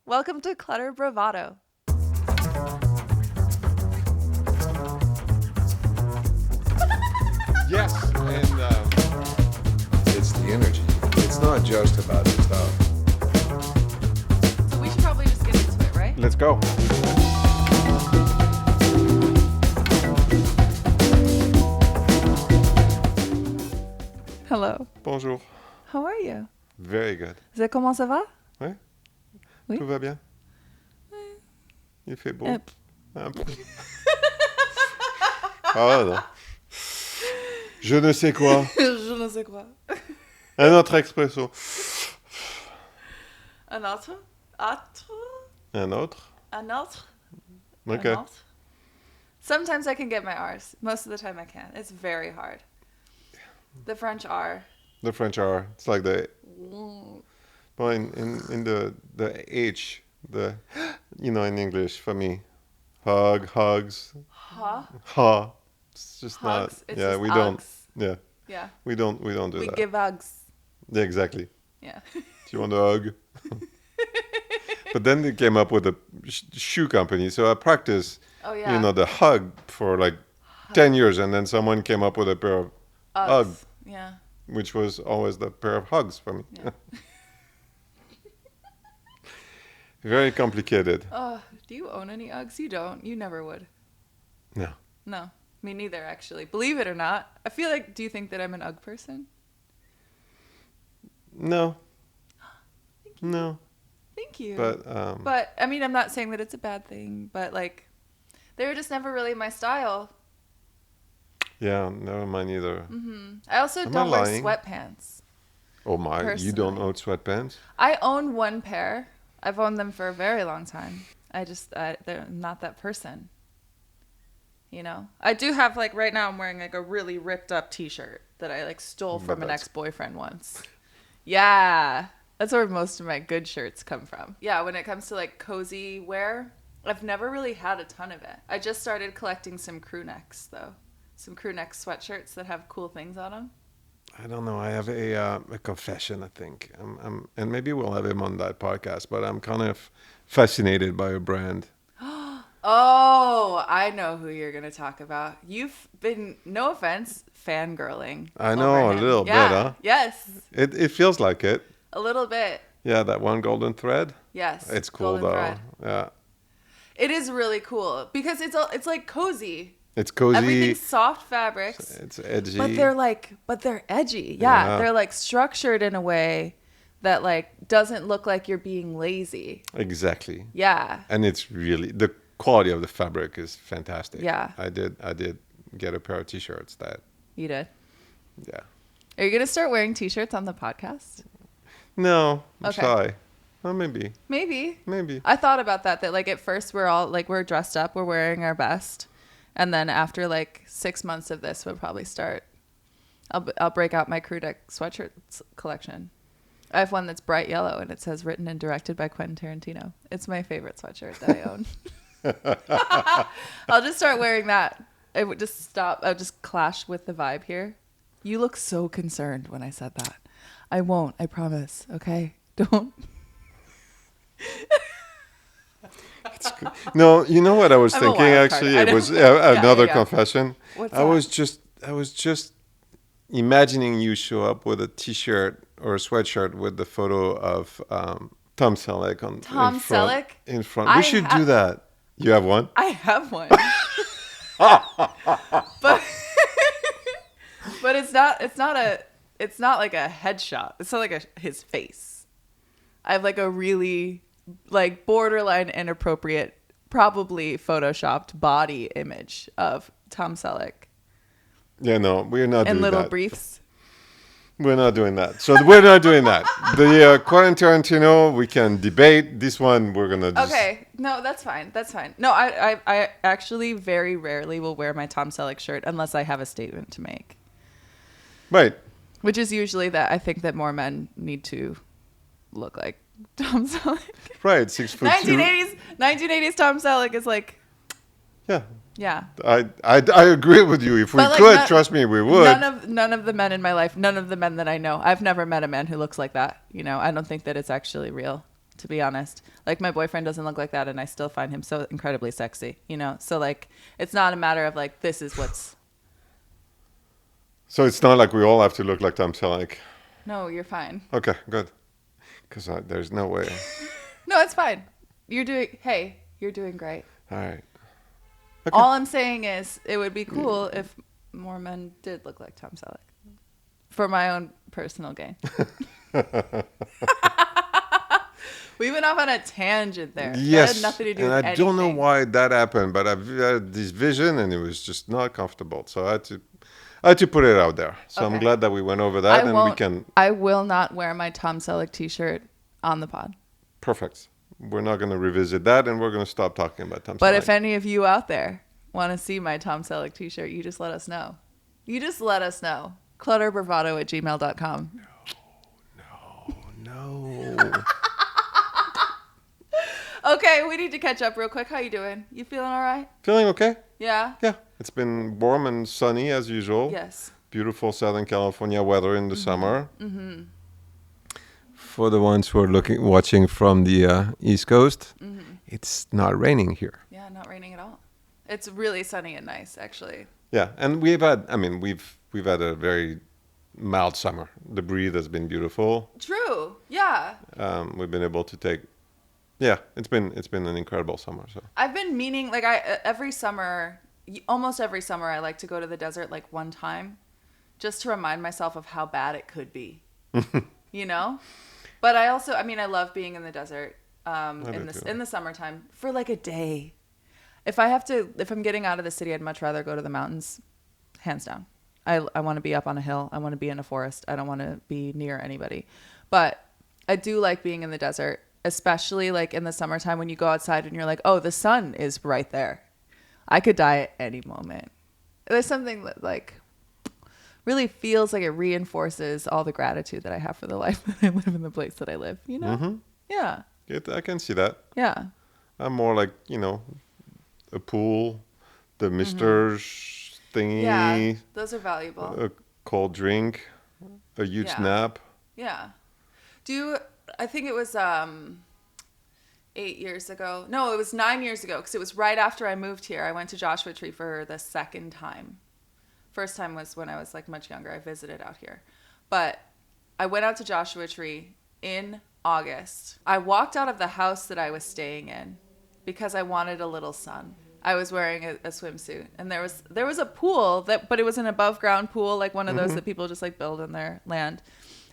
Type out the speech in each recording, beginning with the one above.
Welcome to Clutter Bravado. Yes, and it's the energy. It's not just about the stuff. So we should probably just get into it, right? Let's go. Hello. Bonjour. How are you? Very good. Comment ça va? Ouais? Oui. Tout va bien? Il fait beau? Un peu. Ah non. Je ne sais quoi. Je ne sais quoi. Un autre expresso. Un autre? Un autre? Un autre? Okay. Un autre? Sometimes I can get my R's. Most of the time I can't. It's very hard. The French R. The French are. It's like the... Well, in the H, in English, for me, hugs, Huh? it's just Hugs. not, It's yeah, just we hugs. don't, Yeah. we don't do We that. give hugs. Yeah, exactly. Yeah. Do you want a hug? But then they came up with a shoe company, so I practiced, Oh, yeah. the hug for like 10 years, and then someone came up with a pair of hug, Yeah. which was always the pair of hugs for me. Yeah. Very complicated. Oh, do you own any Uggs? You don't. You never would. No. No, me neither, actually. Believe it or not. I feel like, do you think that I'm an Ugg person? No. No. Thank you. But I mean, I'm not saying that it's a bad thing, but like, they were just never really my style. yeah, never mind either. I also Am I don't wear lying? sweatpants. Oh my, you don't Personally. own sweatpants? I own one pair. I've owned them for a very long time. They're not that person. You know? I do have, like, right now I'm wearing, like, a really ripped up t-shirt that I, like, stole from an ex-boyfriend once. Yeah. That's where most of my good shirts come from. Yeah, when it comes to, like, cozy wear, I've never really had a ton of it. I just started collecting some crew necks, though. Some crew neck sweatshirts that have cool things on them. I don't know. I have a confession, I think. And maybe we'll have him on that podcast, but I'm kind of fascinated by a brand. Oh, I know who you're going to talk about. You've been, no offense, fangirling. I know, over a him. little bit, Yeah. huh? Yes, It feels like it. a little bit. Yeah, that one golden thread. Yes. It's cool, golden though. thread. Yeah. It is really cool because it's like cozy. It's cozy. Everything's soft fabrics. It's edgy. But they're edgy. Yeah. They're like structured in a way that like doesn't look like you're being lazy. Exactly. Yeah. And it's really, the quality of the fabric is fantastic. Yeah. I did get a pair of t-shirts that, You did. yeah. Are you going to start wearing t-shirts on the podcast? No, I'm Okay. shy. Well, maybe. Maybe. I I thought about that like at first we're all like we're dressed up, we're wearing our best. And then after like 6 months of this, we'll probably start. I'll break out my crew neck sweatshirts collection. I have one that's bright yellow and it says written and directed by Quentin Tarantino. It's my favorite sweatshirt that I own. I'll just start wearing that. It would just stop. I'll just clash with the vibe here. You look so concerned when I said that. I won't. I promise. Okay. Don't. No, you know what I was I'm a thinking wild card. actually? I It know. was Yeah, another yeah. confession. What's I that? was just imagining you show up with a t-shirt or a sweatshirt with the photo of Tom Selleck on Tom in front, Selleck? in front. I We should do that. You have one? I have one. but but it's not like a headshot. It's not like his face. I have like a really like borderline inappropriate, probably photoshopped body image of Tom Selleck Yeah, no, we're not in doing little that. briefs. We're not doing that. So we're not doing that. The Quentin Tarantino, we can debate. This one, we're gonna just... Okay, no, that's fine. That's fine. No, I actually very rarely will wear my Tom Selleck shirt unless I have a statement to make. Right. Which is usually that I think that more men need to look like Tom Selleck. Right, 6 foot 1980s Tom Selleck is like, two. yeah. I agree with you. If we But, like, could, trust me, we would. None of the men in my life, none of the men that I know, I've never met a man who looks like that. You know, I don't think that it's actually real. to be honest. Like my boyfriend doesn't look like that and I still find him so incredibly sexy, you know? So like, it's not a matter of like, this is what's... So it's not like we all have to look like Tom Selleck. No, you're fine. Okay, good. Because there's no way. No, it's fine. You're doing great. All right. Okay. All I'm saying is it would be cool if more men did look like Tom Selleck. For my own personal gain. We went off on a tangent there. Yes. That had nothing to do and with I anything. don't know why that happened, but I've had this vision and it was just not comfortable. So I had to put it out there. So I'm Okay. glad that we went over that we can... I will not wear my Tom Selleck t-shirt on the pod. Perfect. We're not going to revisit that and we're going to stop talking about Tom Selleck. But if any of you out there want to see my Tom Selleck t-shirt, you just let us know. Clutterbravado@gmail.com. No. Okay, we need to catch up real quick. How you doing? You feeling all right? Feeling okay? Yeah? Yeah. It's been warm and sunny as usual. Yes. Beautiful Southern California weather in the summer. Mm-hmm. For the ones who are watching from the East Coast, it's not raining here. Yeah, not raining at all. It's really sunny and nice, actually. Yeah, and we've had a very mild summer. The breeze has been beautiful. True. Yeah. We've been able to take... Yeah, it's been an incredible summer. So I've been meaning, like, almost every summer, I like to go to the desert like one time, just to remind myself of how bad it could be, you know. But I also, I love being in the desert in the summertime for like a day. If I'm getting out of the city, I'd much rather go to the mountains, hands down. I want to be up on a hill. I want to be in a forest. I don't want to be near anybody, but I do like being in the desert. Especially like in the summertime when you go outside and you're like, oh, the sun is right there. I could die at any moment. There's something that like really feels like it reinforces all the gratitude that I have for the life that I live in the place that I live, you know? Mm-hmm. Yeah. I can see that. Yeah. I'm more like, a pool, the misters thingy. Yeah, those are valuable. A cold drink, a huge nap. Yeah. I think it was 8 years ago. No, it was 9 years ago because it was right after I moved here. I went to Joshua Tree for the second time. First time was when I was like much younger. I visited out here. But I went out to Joshua Tree in August. I walked out of the house that I was staying in because I wanted a little sun. I was wearing a swimsuit and there was a pool but it was an above ground pool, like one of those that people just like build in their land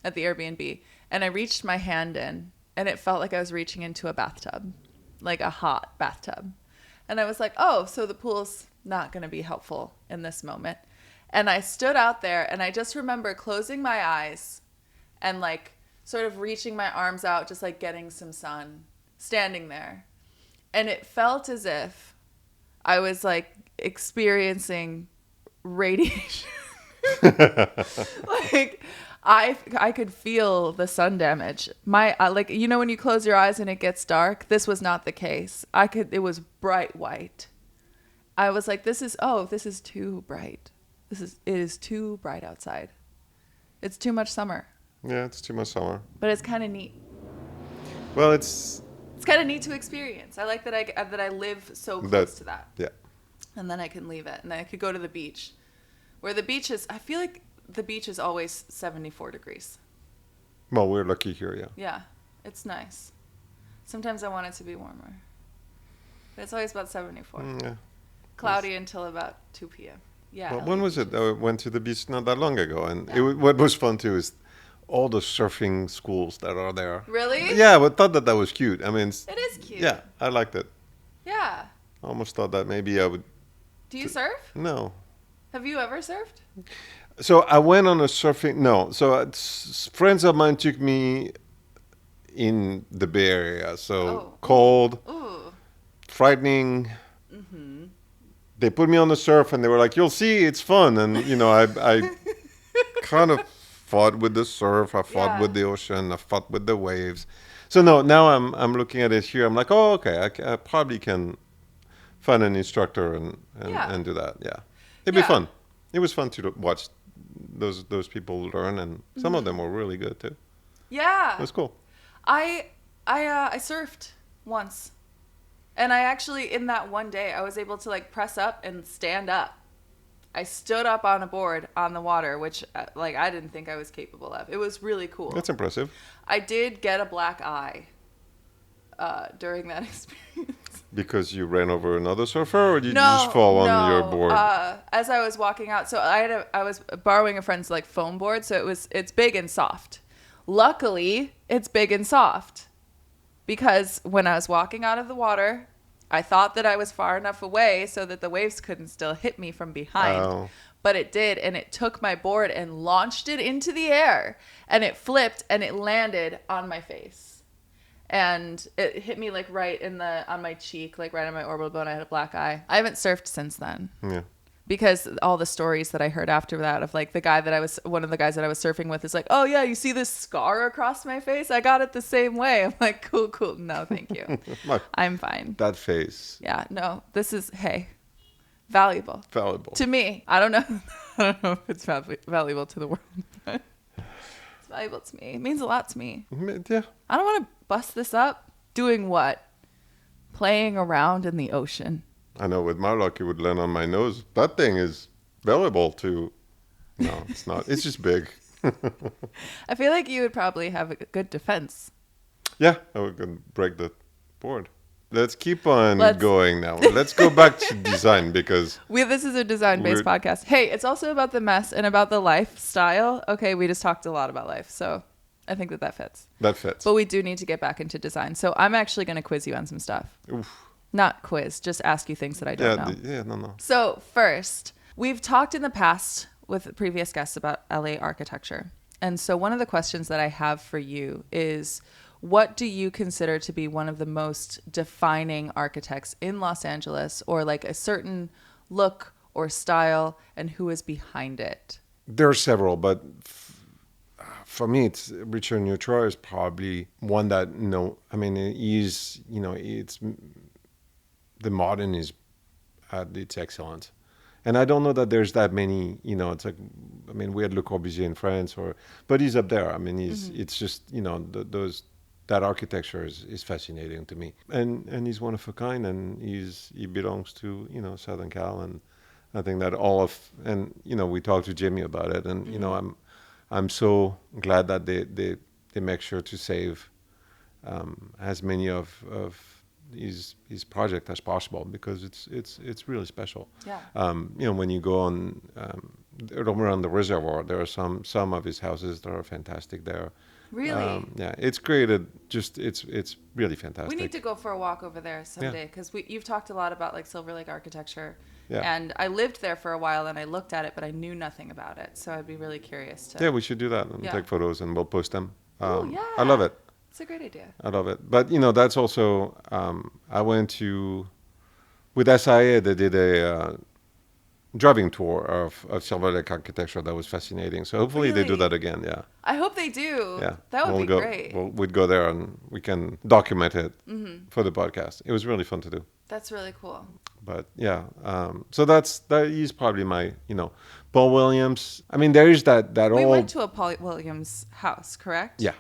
at the Airbnb. And I reached my hand in, and it felt like I was reaching into a bathtub, like a hot bathtub. And I was like, oh, so the pool's not going to be helpful in this moment. And I stood out there, and I just remember closing my eyes and, like, sort of reaching my arms out, just, like, getting some sun, standing there. And it felt as if I was, like, experiencing radiation. Like... I could feel the sun damage. Like, you know, when you close your eyes and it gets dark, this was not the case. It was bright white. I was like, this is too bright. It is too bright outside. It's too much summer. Yeah, it's too much summer. But it's kind of neat. Well, it's kind of neat to experience. I like that I live so close to that. Yeah. And then I can leave it and then I could go to the beach. Where the beach is, I feel like the beach is always 74 degrees. Well, we're lucky here, yeah. Yeah, it's nice. Sometimes I want it to be warmer. But it's always about 74. Yeah. Cloudy until about 2 p.m. Yeah. Well, when was it? I went to the beach not that long ago. And what was fun, too, is all the surfing schools that are there. Really? Yeah, I thought that was cute. I mean... It is cute. Yeah, I liked it. Yeah. I almost thought that maybe I would... Do you surf? No. Have you ever surfed? So I went on a surfing... No. So friends of mine took me in the Bay Area. So cold, frightening. Mm-hmm. They put me on the surf and they were like, you'll see, it's fun. And, I kind of fought with the surf. I fought with the ocean. I fought with the waves. So no, now I'm looking at it here. I'm like, oh, okay, I probably can find an instructor and do that. Yeah. It'd be fun. It was fun to watch those people learn, and some of them were really good too. Yeah. It was cool. I I surfed once. And I actually, in that one day, I was able to like press up and stand up. I stood up on a board on the water, which like I didn't think I was capable of. It was really cool. That's impressive. I did get a black eye during that experience. Because you ran over another surfer, or did you just fall on your board? As I was walking out, so I was borrowing a friend's like foam board, so it's big and soft. Luckily, it's big and soft because when I was walking out of the water, I thought that I was far enough away so that the waves couldn't still hit me from behind. Oh. But it did, and it took my board and launched it into the air, and it flipped and it landed on my face. And it hit me like right on my cheek, like right on my orbital bone. I had a black eye. I haven't surfed since then. Yeah. Because all the stories that I heard after that of like one of the guys that I was surfing with is like, oh yeah, you see this scar across my face? I got it the same way. I'm like, cool. No, thank you. I'm fine. That face. Yeah, no, this is, hey, valuable. Valuable. To me. I don't know if it's valuable to the world, but it's valuable to me. It means a lot to me. Yeah. I don't want to bust this up. Doing what? Playing around in the ocean. I know, with my luck, it would land on my nose. That thing is valuable to... No, it's not. It's just big. I feel like you would probably have a good defense. Yeah, I would break the board. Let's keep on going now. Let's go back to design because... This is a design-based podcast. Hey, it's also about the mess and about the lifestyle. Okay, we just talked a lot about life, so I think that fits. That fits. But we do need to get back into design. So I'm actually going to quiz you on some stuff. Oof. Not quiz, just ask you things that I don't know. No. So first, we've talked in the past with previous guests about LA architecture. And so one of the questions that I have for you is, what do you consider to be one of the most defining architects in Los Angeles, or like a certain look or style, and who is behind it? There are several, but for me, it's Richard Neutra is probably one that, it's the modern is at its excellence. And I don't know that there's that many, it's like, we had Le Corbusier in France, but he's up there. It's just, that architecture is fascinating to me. And he's one of a kind, and he belongs to, Southern Cal. And I think that we talked to Jimmy about it. And, I'm so glad that they make sure to save as many of his project as possible, because it's really special. Yeah. When you go on around the reservoir, there are some of his houses that are fantastic there. Really? Yeah, it's created it's really fantastic. We need to go for a walk over there someday, because you've talked a lot about like Silver Lake architecture. Yeah. And I lived there for a while and I looked at it, but I knew nothing about it. So I'd be really curious to. Yeah, we should do that and take photos, and we'll post them. Yeah. I love it. It's a great idea. I love it. But, that's also, I went with SIA, they did a driving tour of Silver Lake architecture that was fascinating. So hopefully they do that again, yeah. I hope they do. Yeah. That would be great. We'd go there and we can document it for the podcast. It was really fun to do. That's really cool. But yeah, so that is probably my, Paul Williams. there is that We went to a Paul Williams house, correct? Yeah.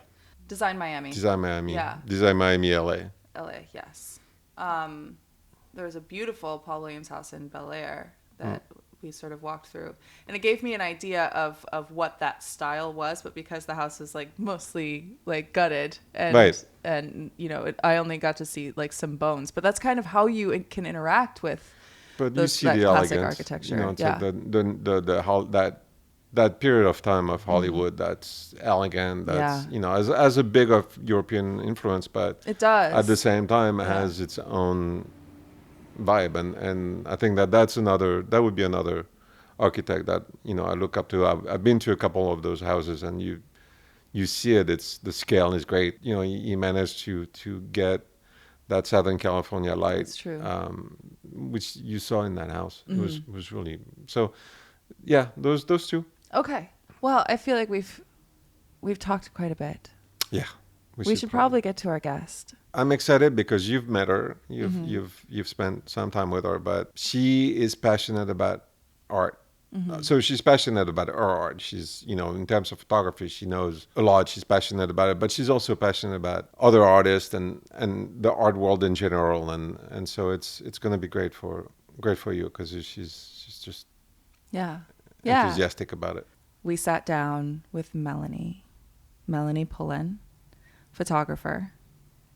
Design Miami. Yeah. Design Miami, LA. LA, yes. There was a beautiful Paul Williams house in Bel Air that we sort of walked through, and it gave me an idea of what that style was. But because the house is like mostly like gutted, and right. and I only got to see like some bones. But that's kind of how you can interact with. But you see the classic elegance, architecture. It's like that period of time of Hollywood that's elegant. That's as a big of European influence, but it does at the same time has its own vibe, and I think that would be another architect that I look up to. I've been to a couple of those houses, and you see it. It's the scale is great. He managed to get that Southern California light. That's true. Which you saw in that house. It was really so. Yeah, those two. Okay. Well, I feel like we've talked quite a bit. Yeah. We should probably get to our guest. I'm excited because you've met her. You've spent some time with her, but she is passionate about art. So she's passionate about her art. She's, in terms of photography, she knows a lot. She's passionate about it, but she's also passionate about other artists and the art world in general. And so it's going to be great for you because she's just enthusiastic about it. We sat down with Melanie Pullen, photographer,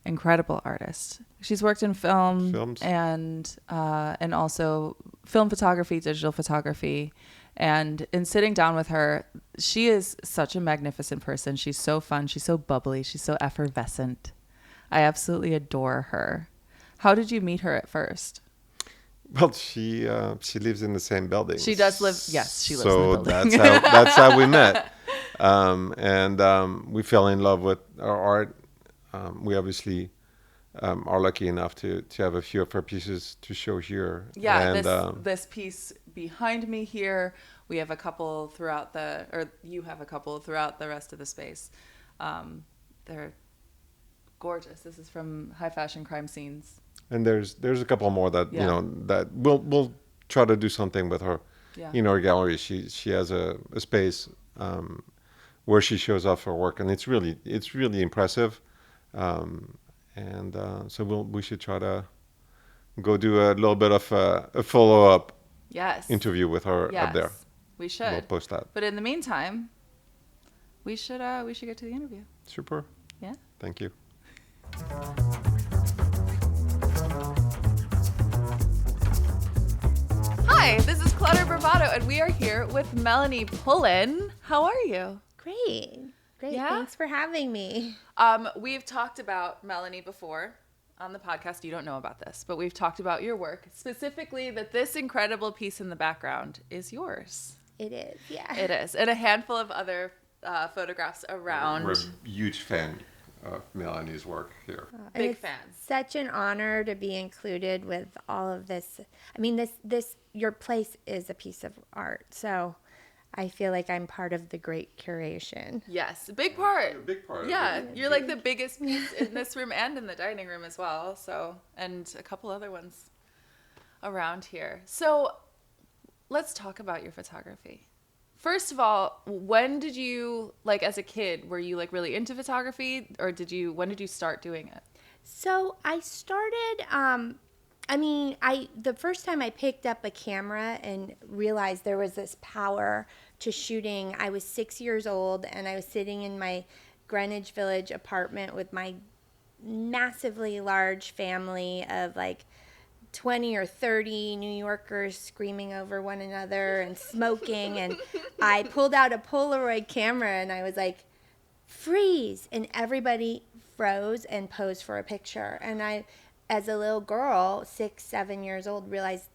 incredible artist. She's worked in films and also film photography, digital photography. And in sitting down with her, she is such a magnificent person. She's so fun. She's so bubbly. She's so effervescent. I absolutely adore her. How did you meet her at first? Well, she lives in the same building. She does live. Yes, she lives in the building. So that's how we met. And we fell in love with our art. We obviously are lucky enough to have a few of her pieces to show here. Yeah, and this piece behind me here, we have a couple you have a couple throughout the rest of the space. They're gorgeous. This is from High Fashion Crime Scenes. And there's a couple more that that we'll try to do something with her in our gallery. She has a space where she shows off her work, and it's really impressive. So we should try to go do a little bit of a follow-up interview with her up there. We should. We'll post that. But in the meantime, we should get to the interview. Super. Yeah. Thank you. Hi, this is Clutter Bravado, and we are here with Melanie Pullen. How are you? Great. Yeah? Thanks for having me. We've talked about Melanie before on the podcast. You don't know about this, but we've talked about your work, specifically that this incredible piece in the background is yours. It is, yeah. It is, and a handful of other photographs around. We're a huge fan of Melanie's work here. Big fans. Such an honor to be included with all of this. I mean, this your place is a piece of art, so I feel like I'm part of the great curation. Yes, a big part. A big part. Yeah, you're like the biggest piece in this room and in the dining room as well. So, and a couple other ones around here. So, let's talk about your photography. First of all, when did you, like as a kid, were you like really into photography, or when did you start doing it? So I started, the first time I picked up a camera and realized there was this power to shooting, I was 6 years old and I was sitting in my Greenwich Village apartment with my massively large family of like 20 or 30 New Yorkers screaming over one another and smoking. And I pulled out a Polaroid camera and I was like, freeze. And everybody froze and posed for a picture. And I, as a little girl, 6, 7 years old, realized,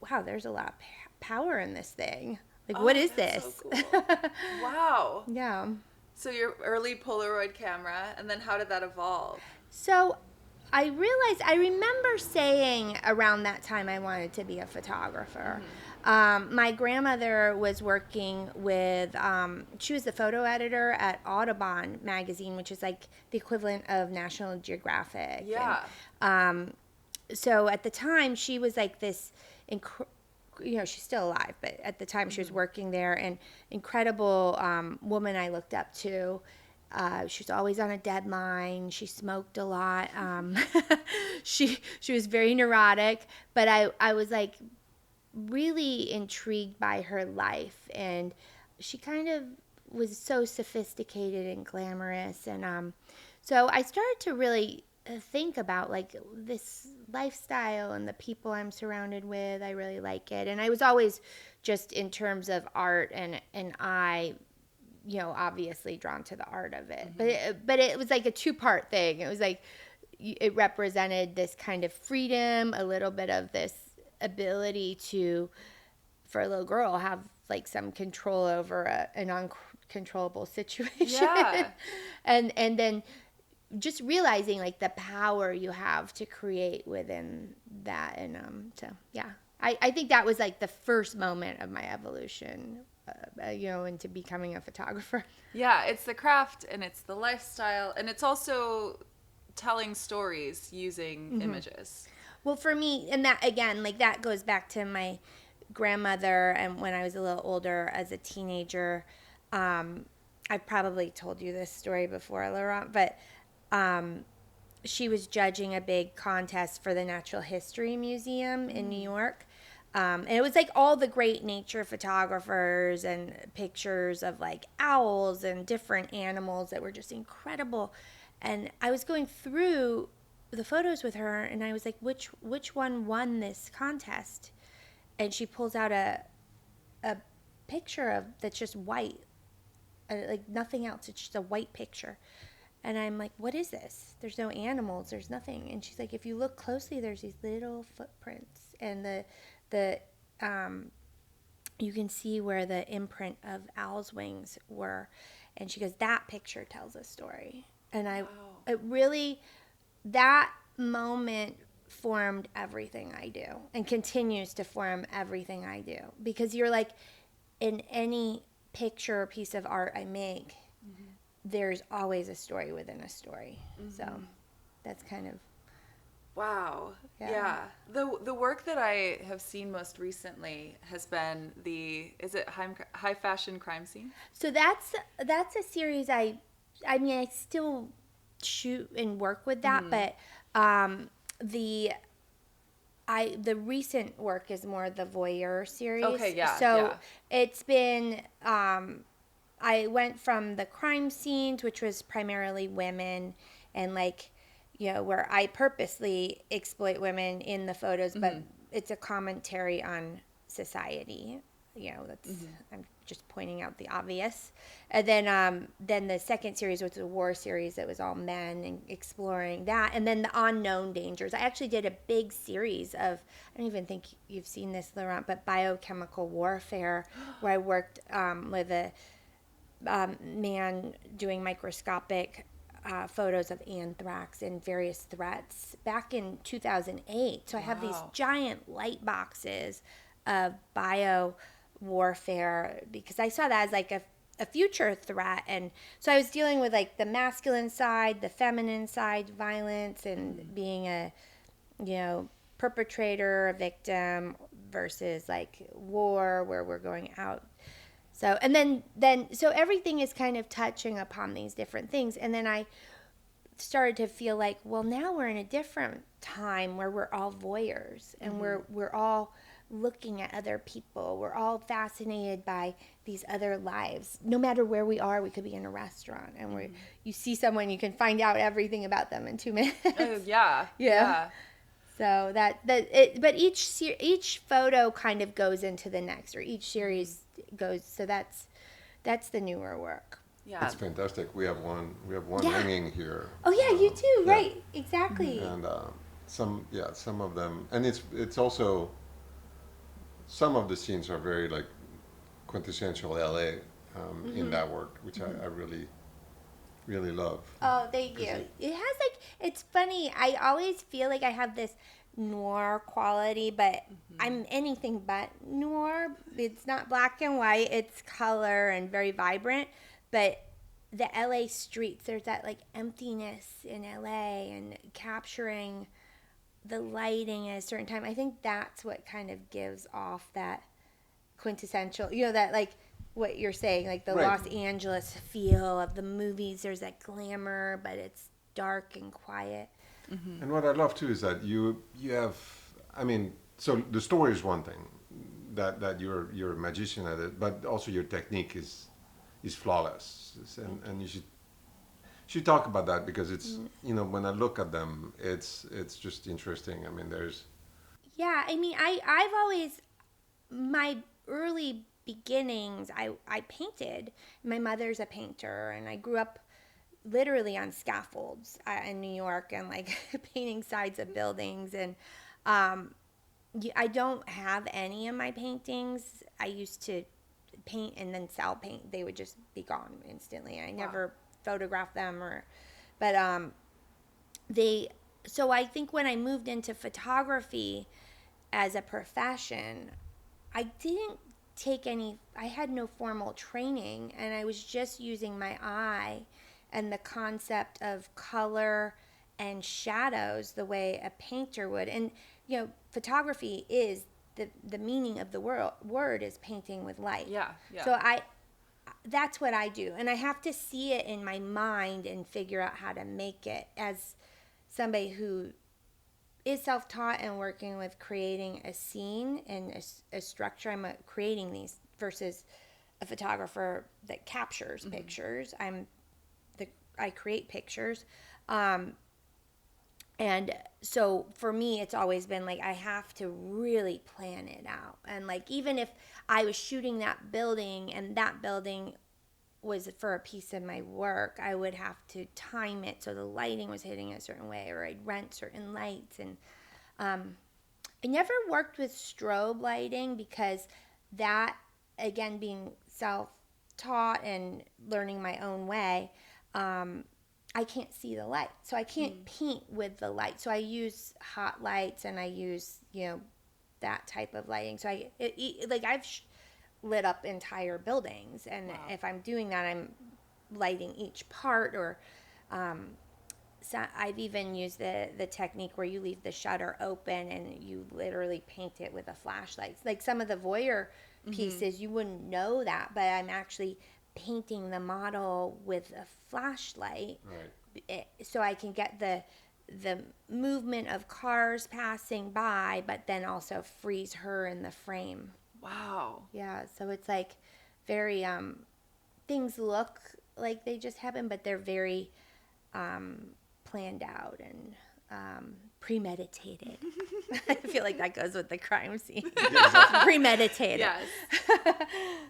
wow, there's a lot of power in this thing. Like, what is this? So cool. Wow. Yeah. So your early Polaroid camera, and then how did that evolve? So I remember saying around that time I wanted to be a photographer. Mm-hmm. My grandmother was working with, she was the photo editor at Audubon magazine, which is like the equivalent of National Geographic. Yeah. And, so at the time she was like this, she's still alive, but at the time she was working there, and incredible woman I looked up to. She was always on a deadline. She smoked a lot. She was very neurotic, but I was like really intrigued by her life, and she kind of was so sophisticated and glamorous, and so I started to really think about like this lifestyle and the people I'm surrounded with. I really like it, and I was always just in terms of art and I, obviously drawn to the art of it. Mm-hmm. But it was like a two-part thing. It was like it represented this kind of freedom, a little bit of this ability to, for a little girl, have like some control over an uncontrollable situation. Yeah. and then just realizing like the power you have to create within that. And so, yeah, I think that was like the first moment of my evolution, into becoming a photographer. Yeah, it's the craft and it's the lifestyle, and it's also telling stories using Mm-hmm. images. Well, for me, and that again, like that goes back to my grandmother, and when I was a little older as a teenager, I've probably told you this story before, Laurent, but she was judging a big contest for the Natural History Museum in New York. And it was like all the great nature photographers and pictures of like owls and different animals that were just incredible. And I was going through the photos with her, and I was like, which one won this contest? And she pulls out a picture of that's just white, like nothing else. It's just a white picture. And I'm like, what is this? There's no animals. There's nothing. And she's like, if you look closely, there's these little footprints, and the you can see where the imprint of owl's wings were. And she goes, that picture tells a story. And it really, that moment formed everything I do and continues to form everything I do, because you're like, in any picture or piece of art I make, there's always a story within a story. So that's kind of wow. Yeah. The work that I have seen most recently has been is it high fashion crime scene? So that's a series I mean I still shoot and work with that, but the recent work is more the Voyeur series. Okay, yeah. So it's been I went from the crime scenes, which was primarily women, and like, you know, where I purposely exploit women in the photos, but it's a commentary on society. You know, that's I'm just pointing out the obvious. And then the second series was a war series that was all men and exploring that, and then the unknown dangers. I actually did a big series of, I don't even think you've seen this, Laurent, but biochemical warfare, where I worked with a man doing microscopic photos of anthrax and various threats back in 2008. So I have these giant light boxes of bio warfare, because I saw that as like a future threat. And so I was dealing with like the masculine side, the feminine side, violence, and being a, you know, perpetrator, a victim, versus like war where we're going out. So, and then so everything is kind of touching upon these different things. And then I started to feel like, well, now we're in a different time where we're all voyeurs, and we're all looking at other people. We're all fascinated by these other lives. No matter where we are, we could be in a restaurant, and you see someone, you can find out everything about them in 2 minutes. Yeah. So but each photo kind of goes into the next, or each series goes. So that's the newer work. Yeah, it's fantastic. We have one hanging here. Oh yeah, you too, right? Exactly. And some of them, and it's also, some of the scenes are very like quintessential LA in that work, which I really love. Oh, thank you. It has like, it's funny. I always feel like I have this noir quality, but I'm anything but noir. It's not black and white. It's color and very vibrant. But the LA streets, there's that like emptiness in LA, and capturing the lighting at a certain time. I think that's what kind of gives off that quintessential, you know, that like what you're saying, like the Los Angeles feel of the movies. There's that glamour, but it's dark and quiet. And what I love too is that you have, I mean, so the story is one thing, that you're a magician at it, but also your technique is flawless, and you should talk about that, because it's, you know, when I look at them, it's just interesting. I mean, there's, yeah, I mean, I've always, my early beginnings, I painted. My mother's a painter, and I grew up literally on scaffolds in New York, and like painting sides of buildings. And I don't have any of my paintings. I used to paint and then sell paint. They would just be gone instantly. I never photographed them, so I think when I moved into photography as a profession, I didn't take I had no formal training, and I was just using my eye and the concept of color and shadows the way a painter would. And, you know, photography is the meaning of the word is painting with light. Yeah. So that's what I do, and I have to see it in my mind and figure out how to make it as somebody who is self-taught and working with creating a scene and a structure. I'm creating these versus a photographer that captures pictures. I create pictures. And so for me, it's always been like I have to really plan it out. And like even if I was shooting that building and that building was for a piece of my work, I would have to time it so the lighting was hitting a certain way, or I'd rent certain lights. And I never worked with strobe lighting because that, again, being self-taught and learning my own way, I can't see the light. So I can't paint with the light. So I use hot lights and I use, that type of lighting. So I've lit up entire buildings. And if I'm doing that, I'm lighting each part, or so I've even used the technique where you leave the shutter open and you literally paint it with a flashlight. Like some of the voyeur pieces, you wouldn't know that, but I'm actually painting the model with a flashlight, so I can get the movement of cars passing by, but then also freeze her in the frame. Wow. Yeah, so it's like very things look like they just happen, but they're very planned out and premeditated. I feel like that goes with the crime scene. Premeditated. Yes.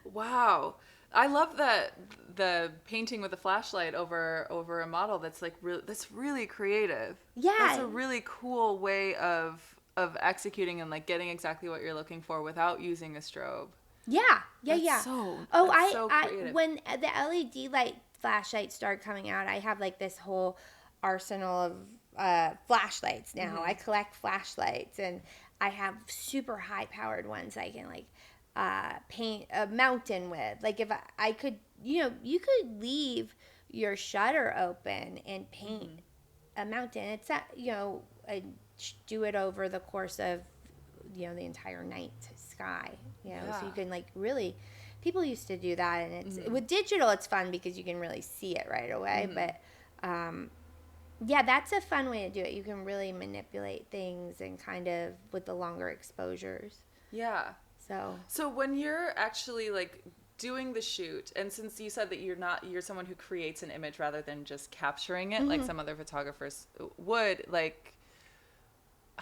Wow. I love that the painting with a flashlight over a model. That's like that's really creative. Yeah. That's a really cool way of executing and like getting exactly what you're looking for without using a strobe. Yeah. That's so creative. When the LED light flashlights started coming out, I have like this whole arsenal of flashlights now. I collect flashlights, and I have super high powered ones I can like paint a mountain with. Like if I could, you could leave your shutter open and paint a mountain. It's I do it over the course of the entire night sky. So you can like really. People used to do that, and it's with digital. It's fun because you can really see it right away. But that's a fun way to do it. You can really manipulate things and kind of with the longer exposures. Yeah. So when you're actually like doing the shoot, and since you said that you're someone who creates an image rather than just capturing it like some other photographers would, like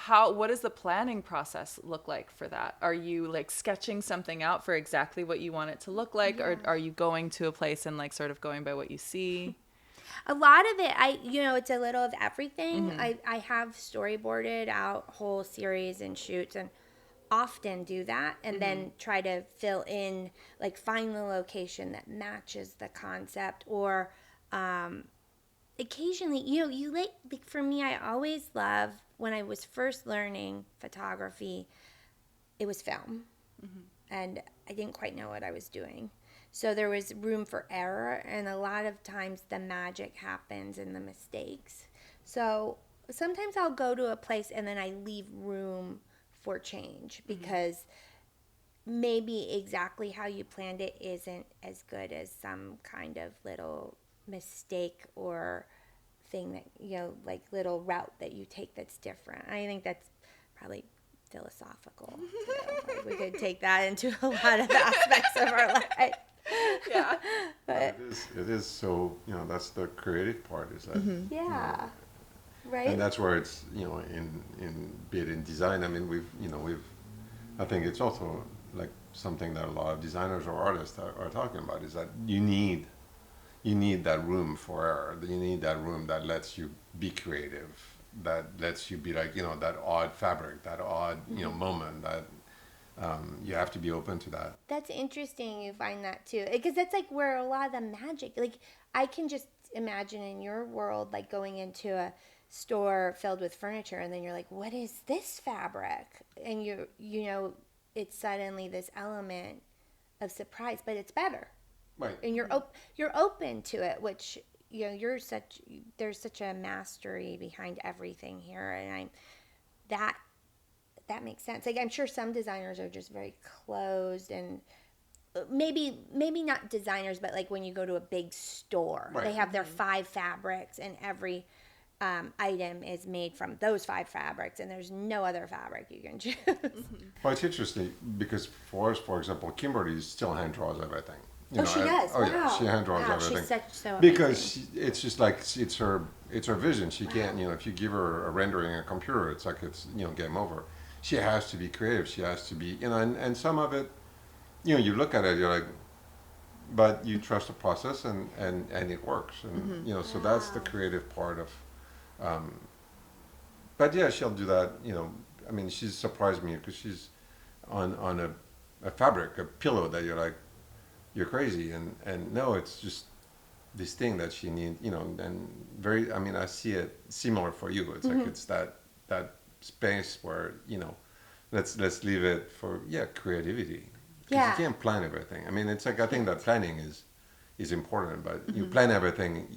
what does the planning process look like for that? Are you like sketching something out for exactly what you want it to look like, or are you going to a place and like sort of going by what you see? A lot of it, it's a little of everything. I have storyboarded out whole series and shoots, and often do that, and then try to fill in, like find the location that matches the concept, or occasionally, like for me, I always love when I was first learning photography, it was film, and I didn't quite know what I was doing. So there was room for error, and a lot of times the magic happens in the mistakes. So sometimes I'll go to a place and then I leave room for change, because maybe exactly how you planned it isn't as good as some kind of little mistake or thing that, like little route that you take that's different. I think that's probably philosophical too. Like we could take that into a lot of aspects of our life. Yeah. But it is so, that's the creative part, is that Yeah. Right. And that's where it's, in be it in design. I mean, we've I think it's also like something that a lot of designers or artists are talking about, is that you need that room for error. You need that room that lets you be creative, that lets you be like, that odd fabric, that odd, moment, that you have to be open to that. That's interesting you find that too, because that's like where a lot of the magic, like I can just imagine in your world, like going into a store filled with furniture, and then you're like, what is this fabric? And it's suddenly this element of surprise, but it's better. Right. And you're open to it, which there's such a mastery behind everything here, and that makes sense. Like I'm sure some designers are just very closed, and maybe not designers, but like when you go to a big store, Right. they have their 5 fabrics, and every item is made from those 5 fabrics, and there's no other fabric you can choose. Well, it's interesting because for us, for example, Kimberly still hand draws everything. She does. Oh wow. yeah, she hand draws Wow, everything. she's so because amazing. it's just like it's her vision. She can't, if you give her a rendering in a computer, it's like it's game over. She has to be creative. She has to be and some of it, you look at it, you're like, but you trust the process and it works, and so that's the creative part of. Um, but yeah, she'll do that. I mean, she's surprised me because she's on a fabric, a pillow that you're like, you're crazy, and no, it's just this thing that she needs, and very. I mean, I see it similar for you. It's like it's that space where let's leave it for creativity. Because you can't plan everything. I mean, it's like I think that planning is important, but you plan everything,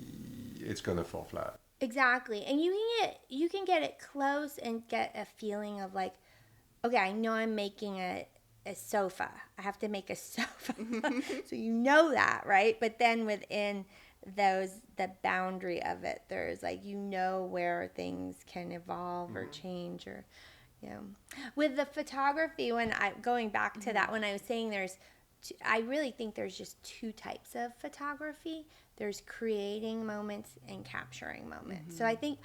it's gonna fall flat. Exactly. And you can get it close and get a feeling of like, okay, I know I'm making a sofa. I have to make a sofa. So you know that, right? But then within the boundary of it, there's like where things can evolve or change or with the photography, when I going back to that, when I was saying I really think there's just 2 types of photography. There's creating moments and capturing moments. So I think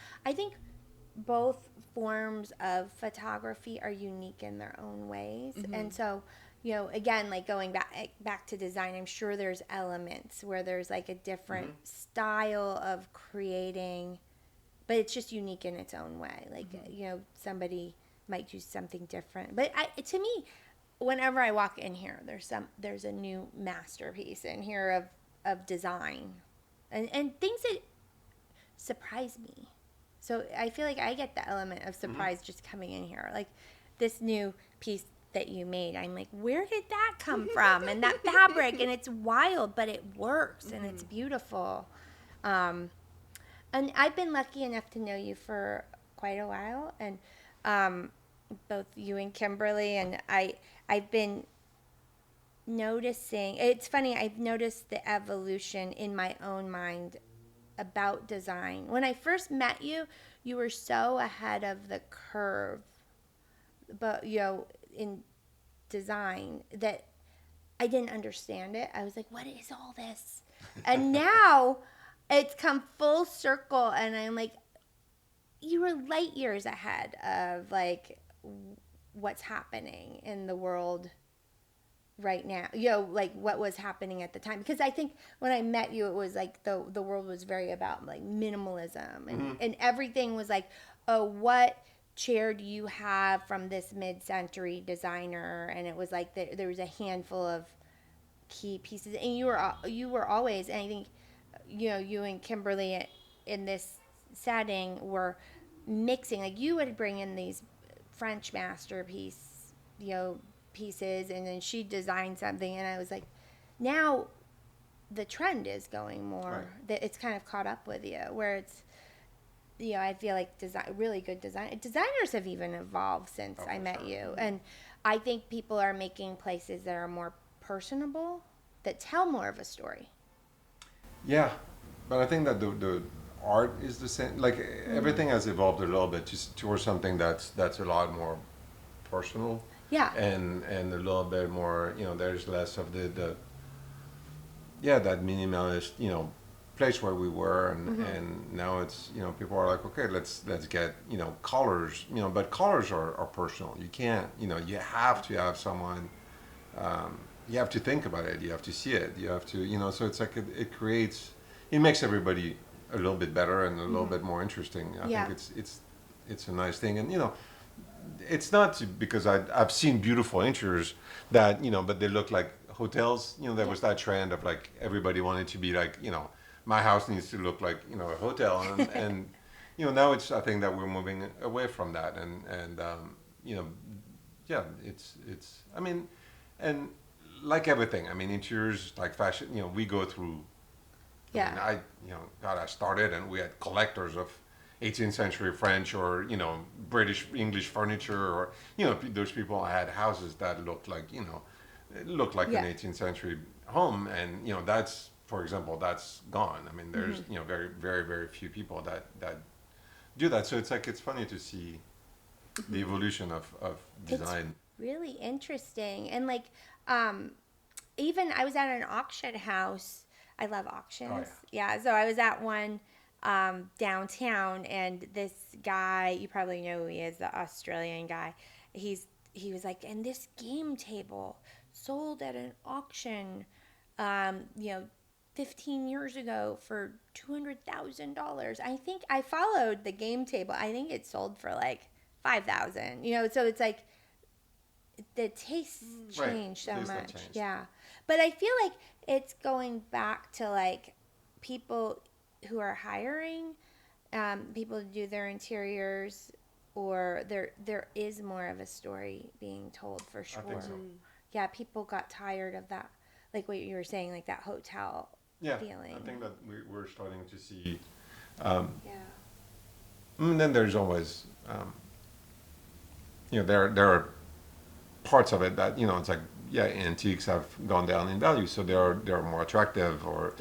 both forms of photography are unique in their own ways. And so, again, like going back to design, I'm sure there's elements where there's like a different style of creating, but it's just unique in its own way. Like, somebody might do something different. But to me, whenever I walk in here, there's a new masterpiece in here of design and things that surprise me. So I feel like I get the element of surprise just coming in here. Like this new piece that you made, I'm like, where did that come from? And that fabric, and it's wild, but it works and it's beautiful. And I've been lucky enough to know you for quite a while, and both you and Kimberly, and I've been noticing. It's funny. I've noticed the evolution in my own mind about design. When I first met you, you were so ahead of the curve, but in design that I didn't understand it. I was like, what is all this? And now it's come full circle, and I'm like, you were light years ahead of like what's happening in the world right now, like what was happening at the time. Because I think when I met you, it was like the world was very about like minimalism, and everything was like, oh, what chair do you have from this mid-century designer? And it was like there was a handful of key pieces, and you were always, and I think you and Kimberly in this setting were mixing. Like you would bring in these French masterpiece pieces, and then she designed something, and I was like, now the trend is going more that it's kind of caught up with you, where it's I feel like really good designers have even evolved since I met you, and I think people are making places that are more personable, that tell more of a story. Yeah, but I think that the art is the same. Like everything has evolved a little bit just towards something that's a lot more personal. Yeah. And a little bit more, there's less of the that minimalist, place where we were, and now it's, people are like, okay, let's get, colors, but colors are personal. You can't, you have to have someone, you have to think about it, you have to see it, you have to, so it's like it makes everybody a little bit better and a little bit more interesting. I think it's a nice thing, and it's not because I've seen beautiful interiors that but they look like hotels. There was that trend of like everybody wanted to be like my house needs to look like a hotel, and now I think that we're moving away from that, and it's I mean, and like everything, I mean, interiors like fashion, we go through. Yeah. I mean, God, I started and we had collectors of 18th century French or British English furniture, or those people had houses that looked like it looked like an 18th century home, and that's, for example, that's gone. I mean, there's very very very few people that do that. So it's funny to see the evolution of design. It's really interesting. And like even I was at an auction house. I love auctions. Oh, yeah. So I was at one downtown, and this guy, you probably know who he is, the Australian guy. He was like, and this game table sold at an auction, 15 years ago for $200,000. I think I followed the game table. I think it sold for like 5,000. So it's like the tastes change so much. Yeah. But I feel like it's going back to like people who are hiring people to do their interiors, or there is more of a story being told for sure. I think so. Yeah, people got tired of that, like what you were saying, like that hotel feeling. I think that we're starting to see. And then there's always, there are parts of it that it's like, antiques have gone down in value, so they're more attractive, or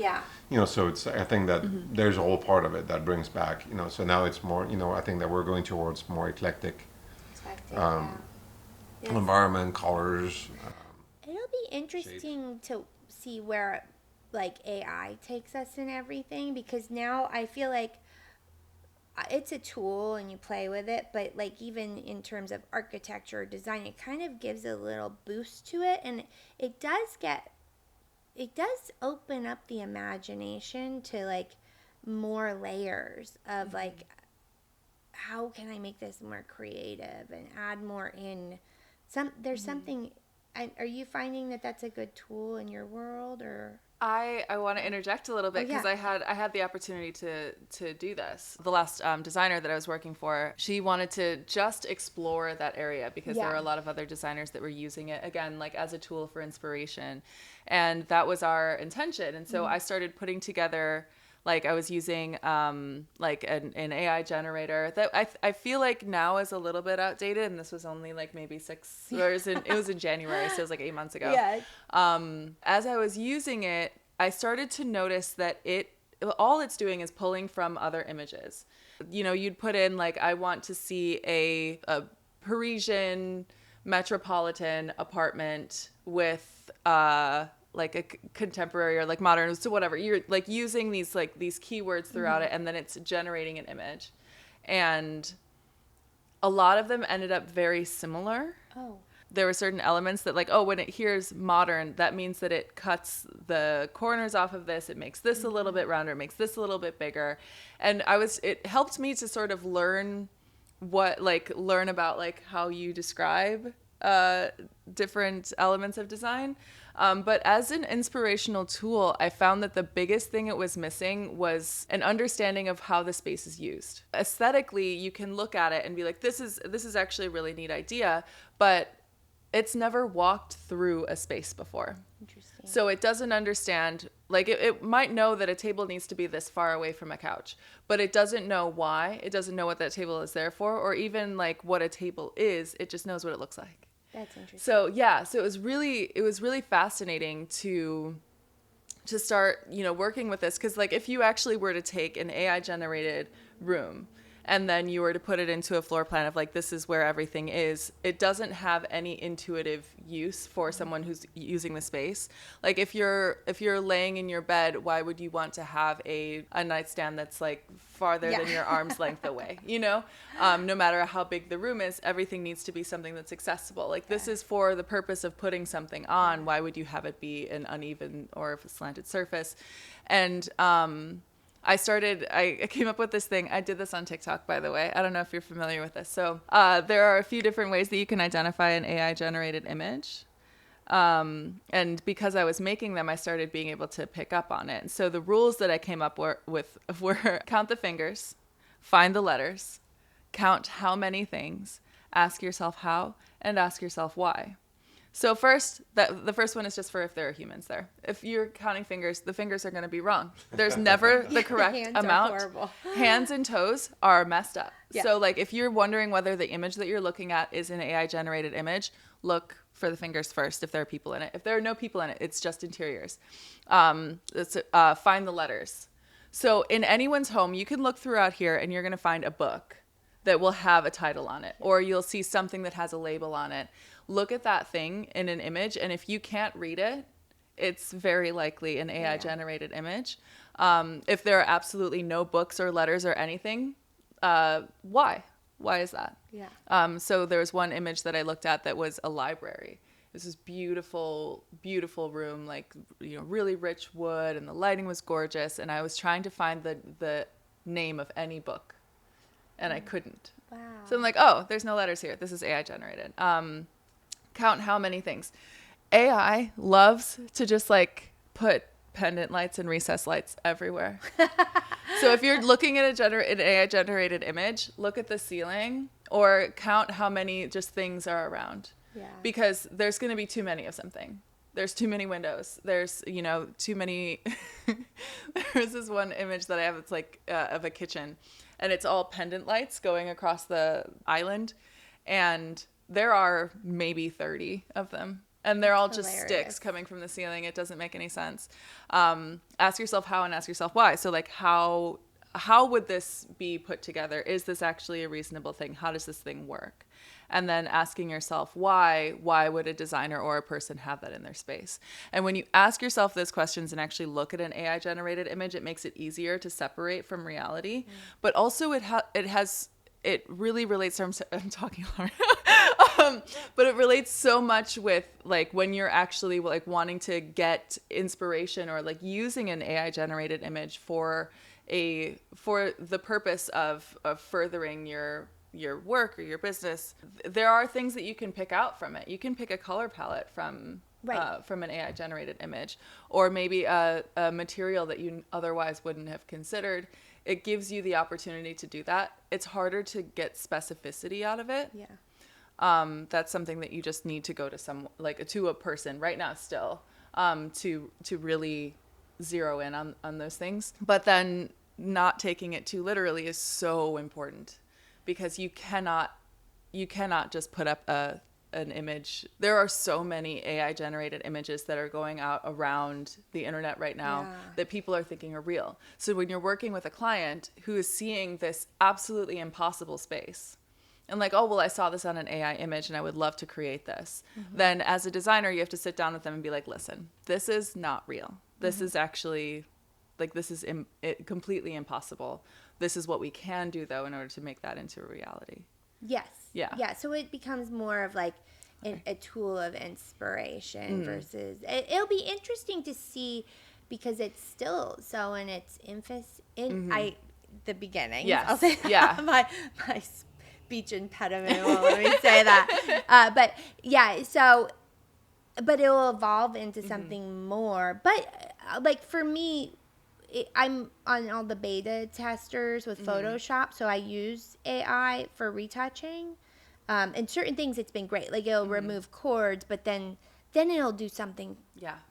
so I think that there's a whole part of it that brings back, so now it's more, I think that we're going towards more eclectic environment, colors. It'll be interesting to see where like AI takes us in everything, because now I feel like it's a tool and you play with it, but like even in terms of architecture or design, it kind of gives a little boost to it, and it does open up the imagination to like more layers of like, how can I make this more creative and add more in there's something. Are you finding that that's a good tool in your world? Or I want to interject a little bit, because I had the opportunity to do this. The last designer that I was working for, she wanted to just explore that area, because there were a lot of other designers that were using it, again, like as a tool for inspiration. And that was our intention. And so I started putting together, like I was using like an AI generator that I feel like now is a little bit outdated, and this was only like maybe 6 years, and it was in January, so it was like 8 months ago. As I was using it, I started to notice that all it's doing is pulling from other images. You'd put in like, I want to see a Parisian metropolitan apartment with like a contemporary or like modern, so whatever, you're like using these keywords throughout it, and then it's generating an image, and a lot of them ended up very similar. There were certain elements that like, when it hears modern, that means that it cuts the corners off of this, it makes this a little bit rounder, it makes this a little bit bigger, and it helped me to sort of learn about like how you describe different elements of design. But as an inspirational tool, I found that the biggest thing it was missing was an understanding of how the space is used. Aesthetically, you can look at it and be like, this is actually a really neat idea, but it's never walked through a space before. Interesting. So it doesn't understand, like it might know that a table needs to be this far away from a couch, but it doesn't know why. It doesn't know what that table is there for, or even like what a table is. It just knows what it looks like. That's interesting. So it was really fascinating to start, working with this, because like if you actually were to take an AI generated room and then you were to put it into a floor plan of like, this is where everything is, it doesn't have any intuitive use for someone who's using the space. Like if you're laying in your bed, why would you want to have a nightstand that's like farther than your arm's length away? No matter how big the room is, everything needs to be something that's accessible. Like this is for the purpose of putting something on. Why would you have it be an uneven or a slanted surface? And I came up with this thing. I did this on TikTok, by the way. I don't know if you're familiar with this. So there are a few different ways that you can identify an AI generated image. And because I was making them, I started being able to pick up on it. So the rules that I came up with were count the fingers, find the letters, count how many things, ask yourself how, and ask yourself why. So the first one is just for if there are humans there. If you're counting fingers, the fingers are going to be wrong. There's never the correct hands amount. Are horrible. Hands and toes are messed up. Yeah. So like if you're wondering whether the image that you're looking at is an AI generated image, look for the fingers first if there are people in it. If there are no people in it, it's just interiors. Find the letters. So in anyone's home, you can look throughout here and you're going to find a book that will have a title on it, or you'll see something that has a label on it. Look at that thing in an image, and if you can't read it, it's very likely an AI generated image. If there are absolutely no books or letters or anything, why? Why is that? Yeah. So there was one image that I looked at that was a library. This is beautiful, beautiful room, like, really rich wood, and the lighting was gorgeous. And I was trying to find the name of any book, and I couldn't. Wow. So I'm like, oh, there's no letters here. This is AI generated. Count how many things. AI loves to just like put pendant lights and recessed lights everywhere. So if you're looking at an AI generated image, look at the ceiling or count how many just things are around. Yeah. Because there's going to be too many of something. There's too many windows. There's, too many. There's this one image that I have. It's like of a kitchen, and it's all pendant lights going across the island. And there are maybe 30 of them. And they're all just sticks coming from the ceiling. It doesn't make any sense. Ask yourself how and ask yourself why. So like how would this be put together? Is this actually a reasonable thing? How does this thing work? And then asking yourself why would a designer or a person have that in their space? And when you ask yourself those questions and actually look at an AI generated image, it makes it easier to separate from reality. But also it really relates. I'm talking hard. But it relates so much with like when you're actually like wanting to get inspiration or like using an AI generated image for the purpose of furthering your work or your business. There are things that you can pick out from it. You can pick a color palette from an AI generated image, or maybe a material that you otherwise wouldn't have considered. It gives you the opportunity to do that. It's harder to get specificity out of it. Yeah. That's something that you just need to go to a person right now still, to really zero in on those things. But then not taking it too literally is so important, because you cannot just put up an image. There are so many AI generated images that are going out around the internet right now that people are thinking are real. So when you're working with a client who is seeing this absolutely impossible space, and like, oh, well, I saw this on an AI image and I would love to create this. Mm-hmm. Then as a designer, you have to sit down with them and be like, listen, this is not real. This is actually, like, this is completely impossible. This is what we can do, though, in order to make that into a reality. Yes. Yeah. Yeah. So it becomes more of like a tool of inspiration versus, it'll be interesting to see, because it's still so in its the beginning. Yes. I'll say that. Yeah. my speech impediment won't let me say that. But yeah, but it will evolve into something more. But like for me, I'm on all the beta testers with Photoshop, so I use AI for retouching. And certain things it's been great. Like it'll remove chords, but then it'll do something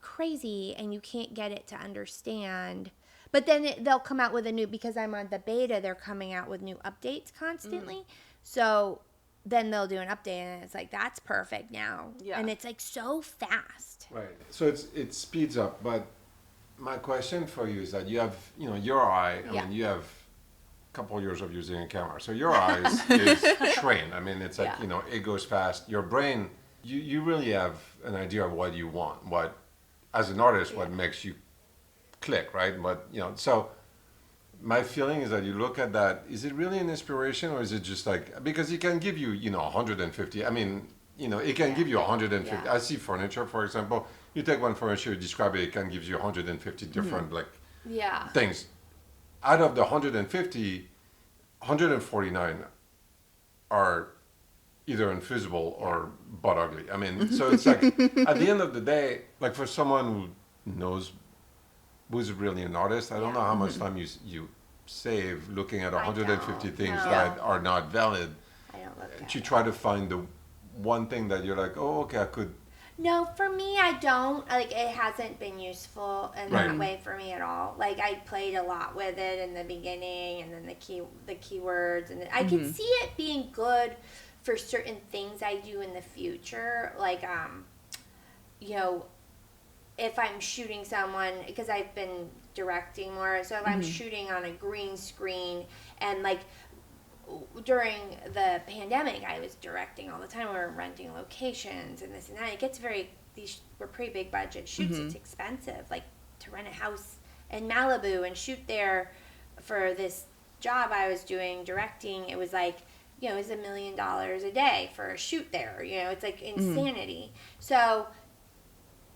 crazy and you can't get it to understand. But then they'll come out with because I'm on the beta, they're coming out with new updates constantly. So then they'll do an update and it's like, that's perfect now. Yeah. And it's like so fast. Right. So it speeds up. But my question for you is that you have, your eye, I mean, you have a couple of years of using a camera. So your eye is trained. I mean, it's like, it goes fast. Your brain, you really have an idea of what you want, as an artist, what makes you click, right? But, so my feeling is that you look at that, is it really an inspiration, or is it just like, because it can give you, 150, I mean, it can give you 150. Yeah. I see furniture, for example. You take one furniture, you describe it, it can give you 150 different things. Out of the 150, 149 are either invisible or butt ugly. I mean, so it's like, at the end of the day, like for someone who knows, who's really an artist, I don't know how much time you save looking at 150 things that are not valid. I don't look at to try to find the one thing that you're like, oh, okay, I could No, for me, I don't. Like, it hasn't been useful in that way for me at all. Like, I played a lot with it in the beginning, and then the keywords, and I can see it being good for certain things I do in the future. Like, you know, if I'm shooting someone, because I've been directing more, so if I'm shooting on a green screen, and like during the pandemic, I was directing all the time. We were renting locations and this and that. It gets these were pretty big budget shoots. It's expensive, like to rent a house in Malibu and shoot there for this job I was doing directing. It was like, it was $1 million a day for a shoot there. It's like insanity. So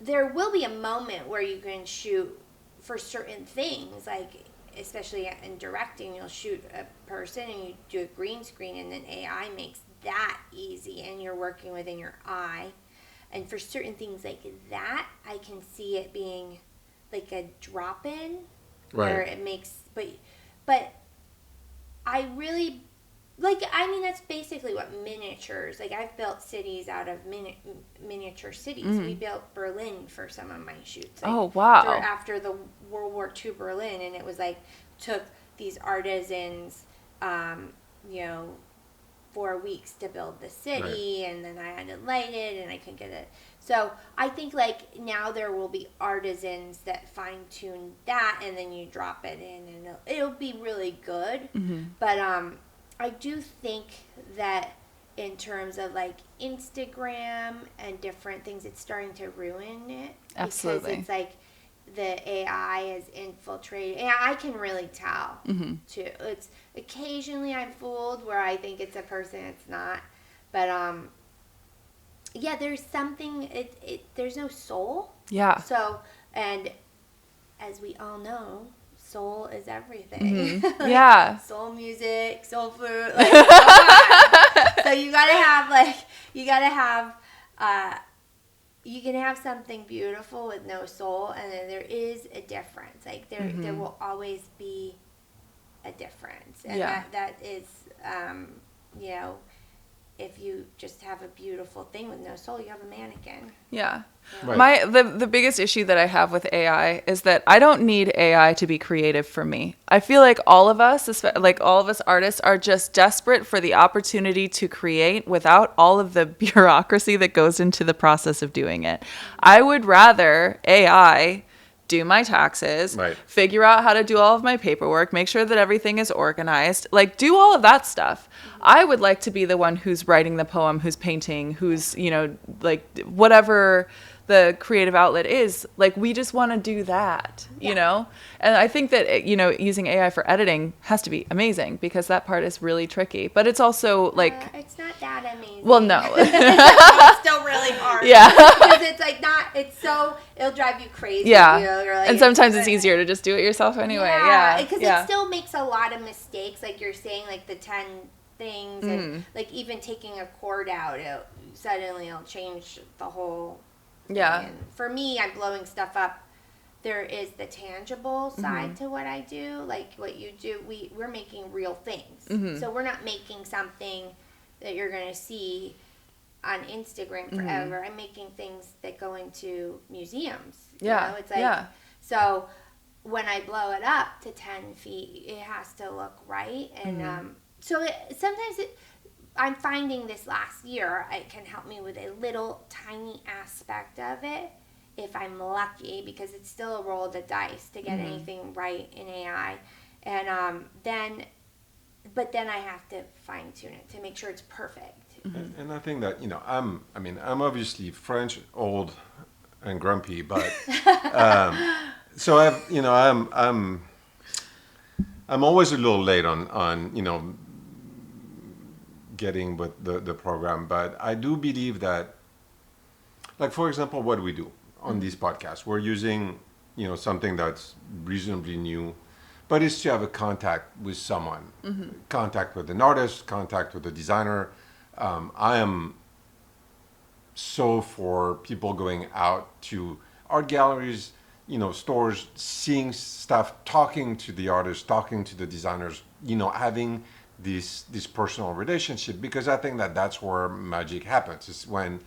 there will be a moment where you can shoot for certain things, like especially in directing, you'll shoot a person and you do a green screen, and then AI makes that easy, and you're working within your eye. And for certain things like that, I can see it being like a drop-in, where it makes, but I really, like, I mean, that's basically what miniatures, like, I've built cities out of miniature cities. We built Berlin for some of my shoots. Like, oh, wow. After the World War II Berlin, and it was like, took these artisans, 4 weeks to build the city, and then I had to light it, and I couldn't get it. So I think, like, now there will be artisans that fine-tune that, and then you drop it in, and it'll be really good. But I do think that in terms of, like, Instagram and different things, it's starting to ruin it. Absolutely. Because it's like the AI is infiltrating, and I can really tell too. It's occasionally I'm fooled where I think it's a person, it's not. But yeah, there's something. There's no soul. Yeah. So, and as we all know, soul is everything. Like, yeah. Soul music, soul food. Like, come on. So you gotta have. You can have something beautiful with no soul, and then there is a difference. Like, there will always be a difference, and that is, if you just have a beautiful thing with no soul, you have a mannequin. Yeah. Right. The biggest issue that I have with AI is that I don't need AI to be creative for me. I feel like all of us artists are just desperate for the opportunity to create without all of the bureaucracy that goes into the process of doing it. I would rather AI do my taxes, figure out how to do all of my paperwork, make sure that everything is organized, like do all of that stuff. I would like to be the one who's writing the poem, who's painting, who's, like whatever the creative outlet is. Like, we just want to do that, you know? And I think that, using AI for editing has to be amazing, because that part is really tricky. But it's also like... it's not that amazing. Well, no. It's still really hard. Yeah. Because it's like it'll drive you crazy. Yeah. You're like, and sometimes it's easier to just do it yourself anyway. Yeah. Because it still makes a lot of mistakes. Like you're saying, like the 10 things, and like even taking a chord out, suddenly it'll change the whole... Yeah. And for me, I'm blowing stuff up. There is the tangible side to what I do, like what you do. We're making real things, so we're not making something that you're going to see on Instagram forever. I'm making things that go into museums. Yeah, it's like so. When I blow it up to 10 feet, it has to look right, and sometimes I'm finding this last year, it can help me with a little tiny aspect of it if I'm lucky, because it's still a roll of the dice to get anything right in AI. And then I have to fine tune it to make sure it's perfect. And I think that, I'm obviously French, old and grumpy, but so I'm always a little late on getting with the program, but I do believe that, like, for example, what we do on these podcasts, we're using something that's reasonably new, but it's to have a contact with someone, contact with an artist, contact with a designer. I am so for people going out to art galleries, stores, seeing stuff, talking to the artists, talking to the designers, having this personal relationship, because I think that that's where magic happens, is when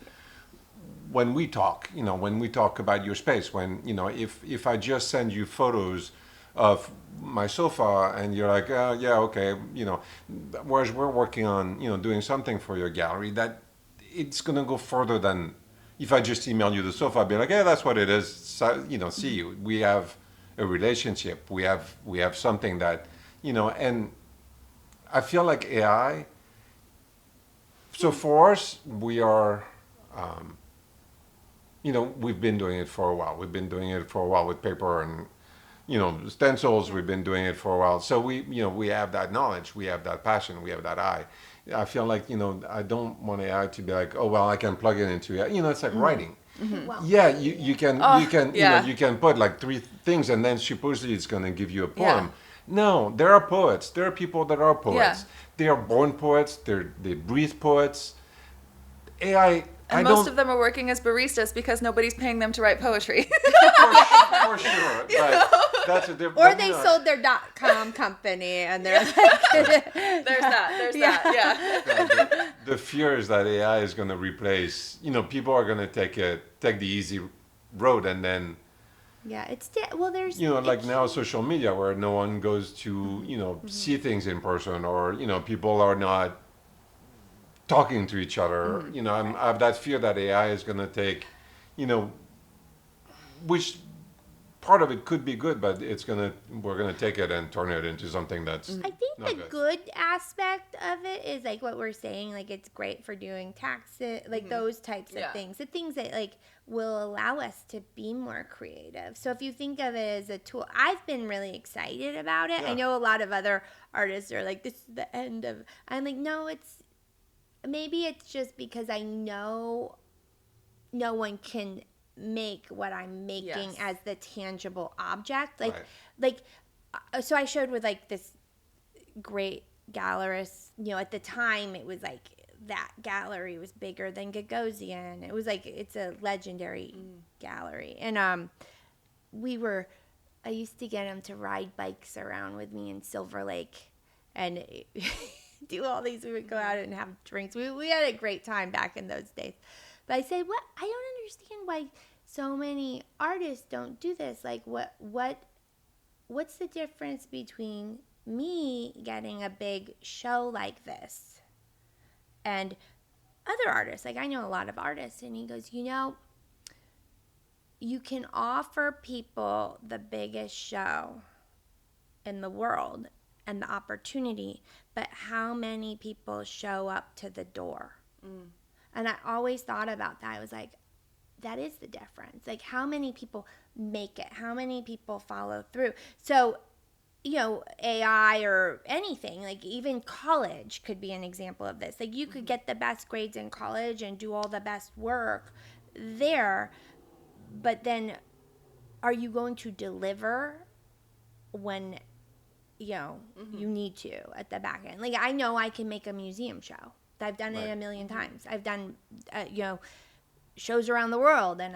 when we talk, when we talk about your space, when, if I just send you photos of my sofa and you're like, yeah, okay, whereas we're working on, doing something for your gallery, that it's going to go further than if I just email you the sofa, I'd be like, yeah, that's what it is. So, see you. We have a relationship. We have something that, and I feel like AI. So for us, we are, we've been doing it for a while. We've been doing it for a while with paper and, stencils. We've been doing it for a while. So we have that knowledge. We have that passion. We have that eye. I feel like, I don't want AI to be like, oh, well, I can plug it into it. It's like writing. Well, Yeah, you can you can put like 3 things and then supposedly it's going to give you a poem. Yeah. No, there are poets. There are people that are poets. Yeah. They are born poets. They breathe poets. AI. And most of them are working as baristas because nobody's paying them to write poetry. for sure. But that's a different. or they sold their .com company and they're like, There's that. Yeah. The fear is that AI is going to replace. People are going to take the easy road and then. yeah, it's well, there's Like now social media where no one goes to see things in person, or people are not talking to each other. I have that fear that AI is going to take, which part of it could be good, but we're gonna take it and turn it into something that's. I think not the good. good aspect of it is like what we're saying, like it's great for doing taxes, like those types of things, the things that like will allow us to be more creative. So if you think of it as a tool, I've been really excited about it. Yeah. I know a lot of other artists are like, this is the end of. I'm like, no, maybe it's just because I know no one can make what I'm making as the tangible object. So I showed with like this great gallerist, at the time it was like that gallery was bigger than Gagosian. It was like, it's a legendary gallery. And I used to get him to ride bikes around with me in Silver Lake and do all these. We would go out and have drinks. We had a great time back in those days. But I said, I don't understand why so many artists don't do this. Like, what's the difference between me getting a big show like this and other artists? Like, I know a lot of artists. And he goes, you can offer people the biggest show in the world and the opportunity, but how many people show up to the door? And I always thought about that. I was like, that is the difference. Like, how many people make it? How many people follow through? So, AI or anything, like even college could be an example of this. Like, you could get the best grades in college and do all the best work there, but then are you going to deliver when, you need to at the back end? Like, I know I can make a museum show. I've done it a million times. I've done, shows around the world, and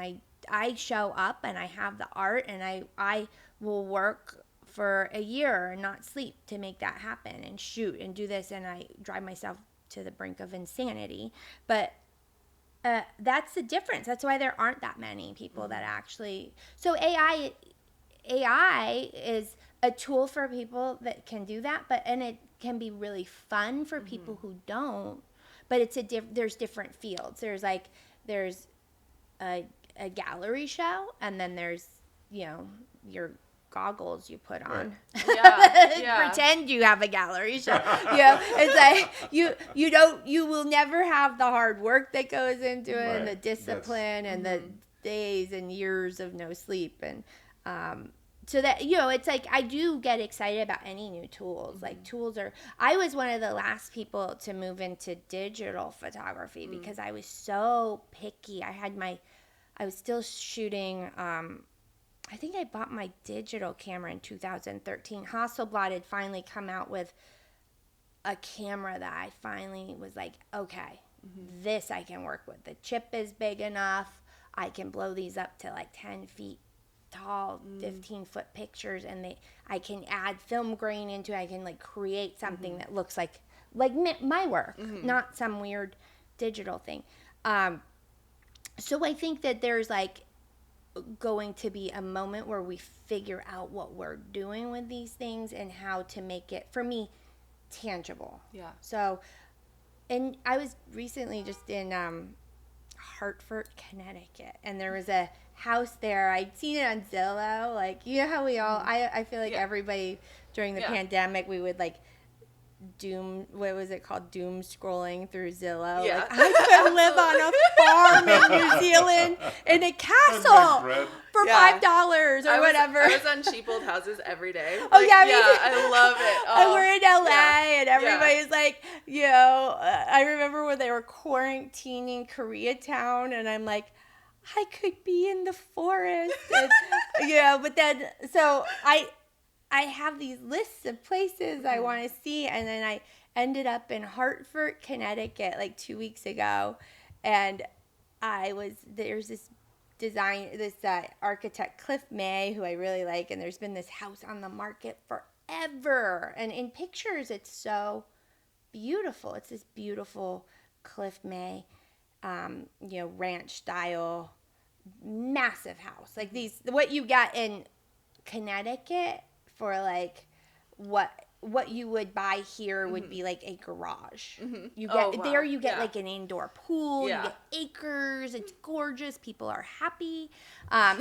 I show up and I have the art, and I will work for a year and not sleep to make that happen and shoot and do this, and I drive myself to the brink of insanity. But that's the difference. That's why there aren't that many people that actually. So AI is a tool for people that can do that, and it can be really fun for people who don't. But it's there's different fields. There's a gallery show, and then there's your goggles you put on. Pretend you have a gallery show. It's like you will never have the hard work that goes into it, and the discipline, and the days and years of no sleep, and so that it's like I do get excited about any new tools. Like, tools I was one of the last people to move into digital photography because I was so picky. I was still shooting. I think I bought my digital camera in 2013. Hasselblad had finally come out with a camera that I finally was like, okay, this I can work with. The chip is big enough. I can blow these up to like 10 feet tall, 15-foot pictures, and I can add film grain into it. I can like create something that looks like my work, not some weird digital thing. So I think that there's like going to be a moment where we figure out what we're doing with these things and how to make it, for me, tangible. Yeah. So, and I was recently just in Hartford, Connecticut, and there was a house there. I'd seen it on Zillow. Like, you know how we all, I feel like everybody during the pandemic, we would like what was it called? Doom scrolling through Zillow. Yeah. Like, I could live on a farm in New Zealand in a castle for $5 or whatever. I was on Cheap Old Houses every day. Oh, like, yeah, I love it. Oh, and we're in LA, and everybody's like, you know, I remember when they were quarantining Koreatown, and I'm like, I could be in the forest, and, you know. But then, so I have these lists of places I want to see, and then I ended up in Hartford, Connecticut, like 2 weeks ago, and there's this architect, Cliff May, who I really like, and there's been this house on the market forever, and in pictures it's so beautiful. It's this beautiful Cliff May, you know, ranch style, massive house, like what you got in Connecticut for like what you would buy here would be like a garage. You get you get like an indoor pool. You get acres. It's gorgeous. People are happy. But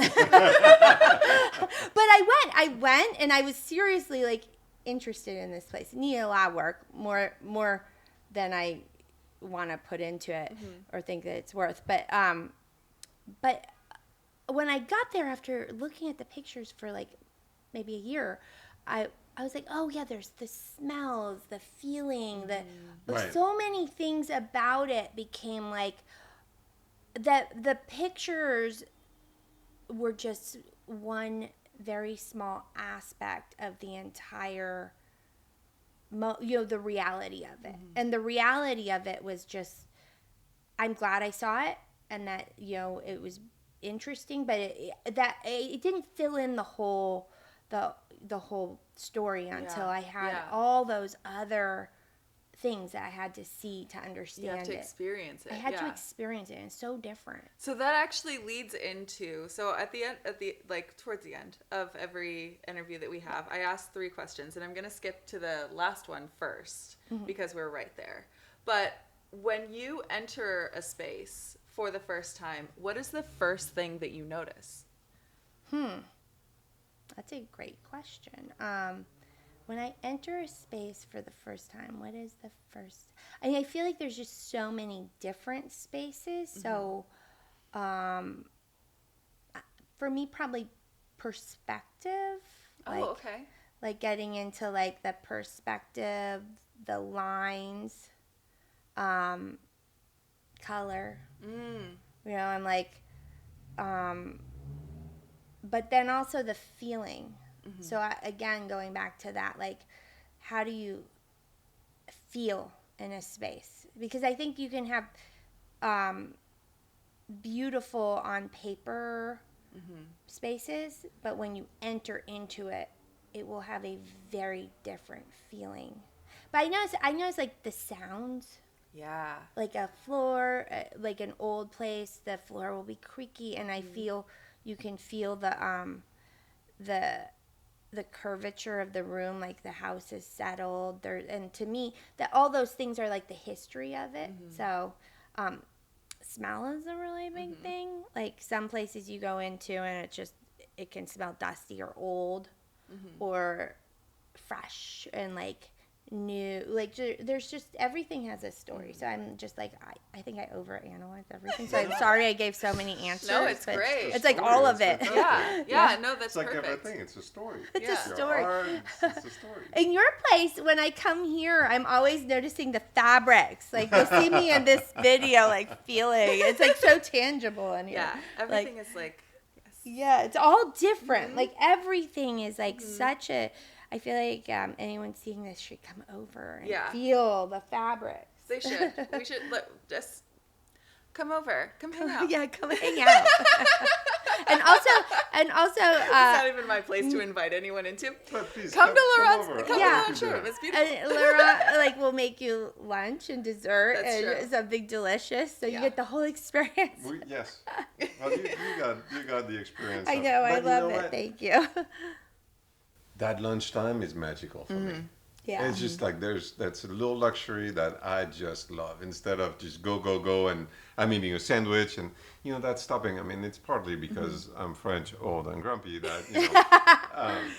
I went, and I was seriously like interested in this place. It needed a lot of work, more than I want to put into it or think that it's worth. But when I got there after looking at the pictures for like maybe a year, I was like, oh yeah, there's the smells, the feeling, so many things about it became like that. The pictures were just one very small aspect of the entire, the reality of it. And the reality of it was just, I'm glad I saw it, and that, you know, it was interesting, but it didn't fill in the whole story until I had all those other things that I had to see to understand it. You have to experience it. I had to experience it, and it's so different. So that actually leads into, towards the end of every interview that we have, I ask 3 questions, and I'm going to skip to the last one first because we're right there. But when you enter a space for the first time, what is the first thing that you notice? That's a great question. When I enter a space for the first time, what is the first? I mean, I feel like there's just so many different spaces. So, for me, probably perspective. Okay. Like getting into like the perspective, the lines, color. You know, I'm like, but then also the feeling. So again, going back to that, like, how do you feel in a space? Because I think you can have beautiful on paper spaces, but when you enter into it, it will have a very different feeling. But I notice like the sounds. Yeah. Like a floor, like an old place, the floor will be creaky, and I feel you can feel the curvature of the room, like the house is settled there. And to me, that all those things are like the history of it. So smell is a really big thing. Like some places you go into and it can smell dusty or old or fresh and like new. Like there's just, everything has a story. So I'm just like, I think I overanalyze everything. So I'm sorry I gave so many answers. No, it's great. It's like all of it. Yeah, no, that's it's like perfect. everything. It's a story. It's a story. It's a story. In your place, when I come here, I'm always noticing the fabrics. Like you'll see me in this video, like feeling. It's like so tangible in here. Yeah, everything is like, yeah, it's all different. Like everything is like such a. I feel like anyone seeing this should come over and feel the fabrics. They should. We should just come over. Come hang out. Yeah, come hang out. And also, And also, it's not even my place to invite anyone into. But please, Come to over. Laurent's. Come Yeah. to Laurent's room. It's beautiful. and Laurent like will make you lunch and dessert That's and true. something delicious, so you Yeah. get the whole experience. Yes. Well, you got the experience. I know, I But you love know it. what? Thank you. That lunchtime is magical for me. Yeah. It's just like that's a little luxury that I just love. Instead of just go, and I'm eating a sandwich, and that's stopping. I mean, it's partly because I'm French, old and grumpy. That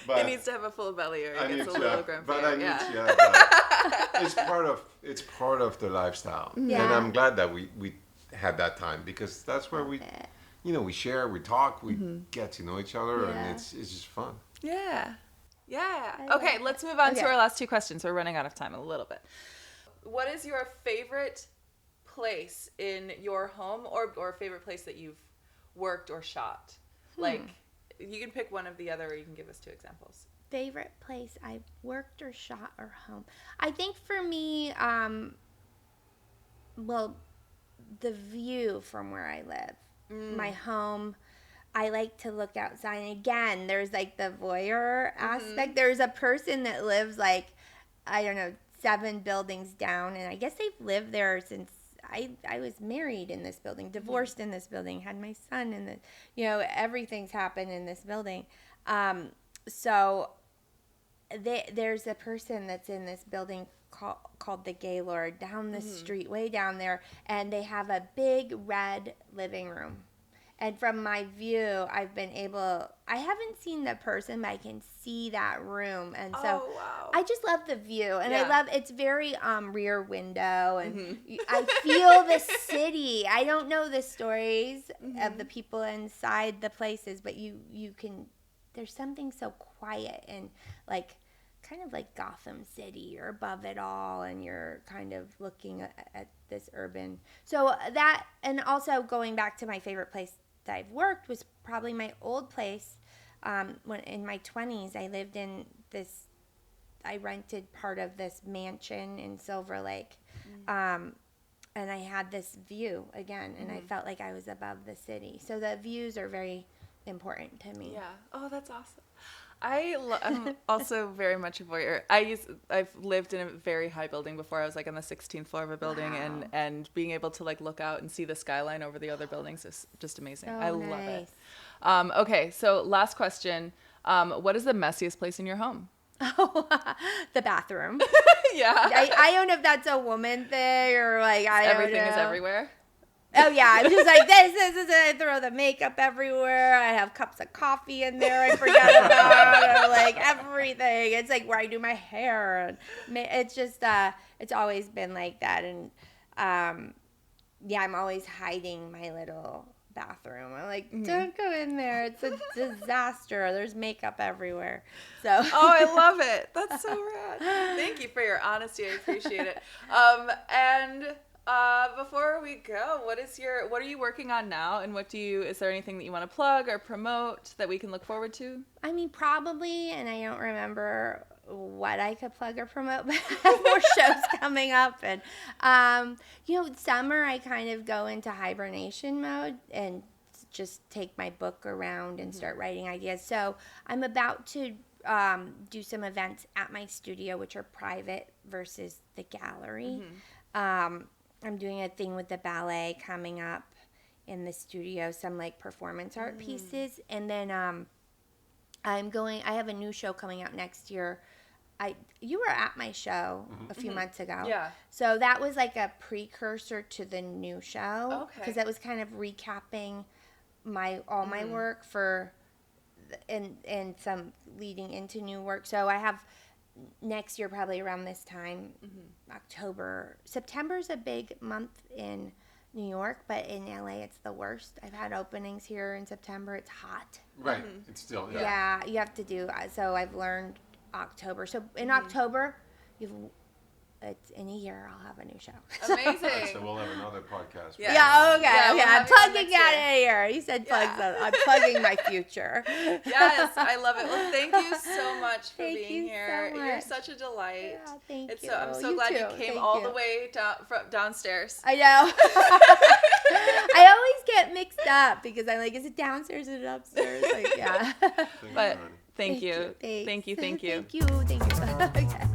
but He needs to have a full belly, or he gets a little grumpy. But I need yeah. to have that. It's part of the lifestyle, and Yeah. I'm glad that we had that time, because that's where we share, we talk, we get to know each other, Yeah. and it's just fun. Yeah. Yeah. I Okay, love let's move on to Okay. our last two questions. We're running out of time a little bit. What is your favorite place in your home, or favorite place that you've worked or shot? Like, you can pick one of the other, or you can give us two examples. Favorite place I've worked or shot or home. I think for me, well, the view from where I live, my home. I like to look outside. And again, there's like the voyeur aspect. There's a person that lives like, I don't know, 7 buildings down. And I guess they've lived there since I was married in this building, divorced in this building, had my son in the, everything's happened in this building. So there's a person that's in this building called the Gaylord down the street, way down there. And they have a big red living room. And from my view, I haven't seen the person, but I can see that room. And so wow. I just love the view. And Yeah. it's very rear window. And I feel the city. I don't know the stories of the people inside the places, but you can, there's something so quiet and like, kind of like Gotham City. You're above it all, and you're kind of looking at this urban. So that, and also going back to my favorite place that I've worked was probably my old place. When in my 20s, I lived in this. I rented part of this mansion in Silver Lake, and I had this view again, and I felt like I was above the city. So the views are very important to me. Yeah. Oh, that's awesome. I'm also very much a voyeur. I've lived in a very high building before. I was like on the 16th floor of a building, and being able to like look out and see the skyline over the other buildings is just amazing. So I love it. Okay, so last question. What is the messiest place in your home? Oh, the bathroom. Yeah. I don't know if that's a woman thing or like Everything is everywhere. Oh yeah, I'm just like this. I throw the makeup everywhere. I have cups of coffee in there. I forget about like everything. It's like where I do my hair, and it's just it's always been like that. And yeah, I'm always hiding my little bathroom. I'm like, don't go in there. It's a disaster. There's makeup everywhere. So Oh, I love it. That's so rad. Thank you for your honesty. I appreciate it. And before we go, what are you working on now, and is there anything that you want to plug or promote that we can look forward to? I mean, probably, and I don't remember what I could plug or promote, but I have more shows coming up. And, summer I kind of go into hibernation mode and just take my book around and start writing ideas. So I'm about to do some events at my studio, which are private versus the gallery. I'm doing a thing with the ballet coming up in the studio, some like performance art pieces. And then I have a new show coming out next year. You were at my show a few months ago. Yeah. So that was like a precursor to the new show. Okay. Because that was kind of recapping my work and some leading into new work. So I have next year, probably around this time, October. September's a big month in New York, but in LA it's the worst. I've had openings here in September. It's hot. Right. It's still Yeah, you have to do. So I've learned October. So in October, it's in a year I'll have a new show. Amazing. So we'll have another podcast. Yeah. Yeah, okay. Yeah, we'll I'm have you on plugging next out year. of here. You said plug Yeah. I'm plugging my future. Yes, I love it. Well, thank you so much for Thank being you here. so You're much. such a delight. Yeah, thank you. I'm so You glad too. you came Thank all you. the way downstairs. I know. I always get mixed up because I'm like, is it downstairs? Is it upstairs? Like, yeah. But thank you. Thanks. Thank you. Thank you. Okay.